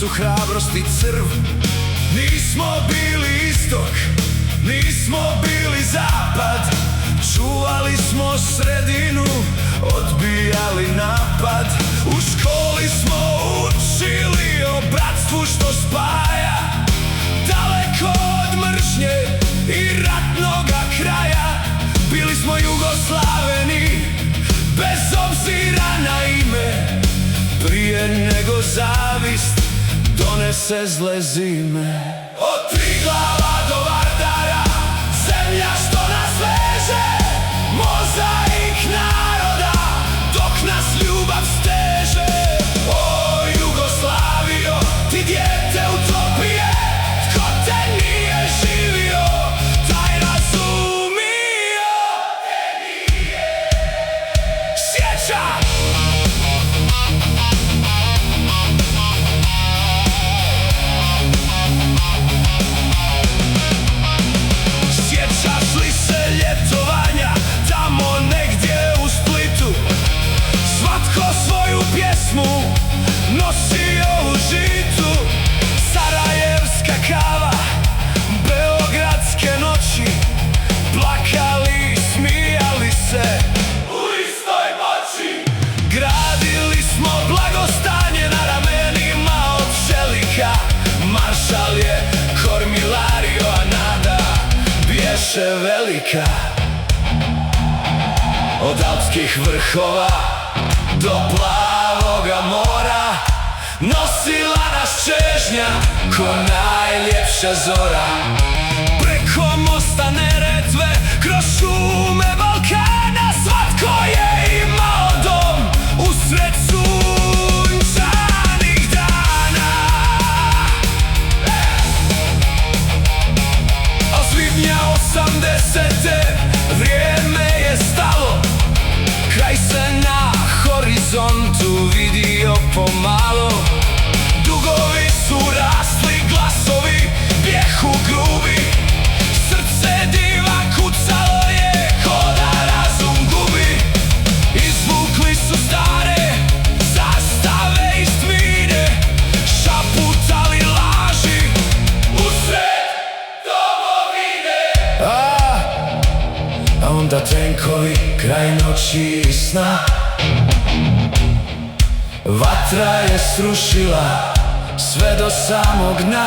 su hrabrost i crv. Nismo bili istok, nismo bili zapad, čuvali smo sredinu, odbijali napad. U školi smo učili o bratstvu što spaja, daleko od mržnje i ratnoga kraja. Bili smo Jugoslaveni, bez obzira na ime, prije nego zavist donese zle zime. Od Triglava do Vardara, zemlja što nas veže, mozaik naroda, dok nas ljubav steže. O Jugoslavio, ti dijete utopije, tko te nije živio, taj razumio te nije. Sjeća! Nosio u žitu sarajevska kava, beogradske noći, plakali i smijali se u istoj moći. Gradili smo blagostanje na ramenima od čelika, maršal je kormilario, a nada bješe velika. Od alpskih vrhova do plavoga mora, nosila nas čežnja ko najljepša zora. Preko mosta Neretve, kroz šume Balkana, svatko je imao dom usred sunčanih dana. A svibnja 80. vrijeme je stalo, kraj se na horizontu vidio pomalo. Dugovi su rasli, glasovi bjehu grubi, srce diva kucalo je ko da razum gubi. Izvukli su stare zastave iz tmine, šaputali laži usred domovine. A onda tenkovi kraj noći i sna, vatra je srušila sve do samog dna.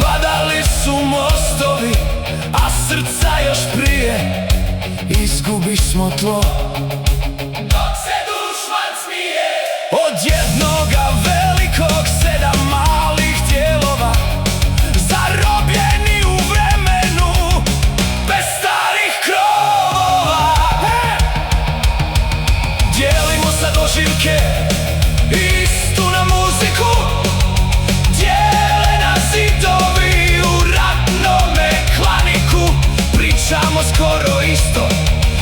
Padali su mostovi, a srca još prije izgubismo tlo, dok se dušman smije. Od jednoga velikog 7 malih dijelova, zarobljeni u vremenu, bez starih krovova. Dijelimo sad oživke, istu na muziku, dijele nas zidovi u ratnome klaniku. Pričamo skoro isto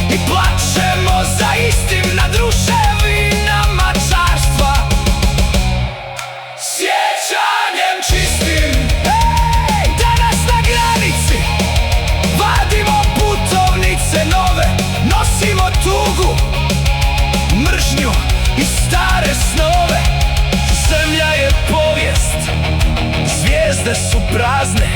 i plačemo za istim nad ruševinama carstva. Sjećanjem čistim, danas na granici vadimo putovnice nove, nosimo tugu, mržnju i stare snove. Zemlja je povijest, zvijezde su prazne,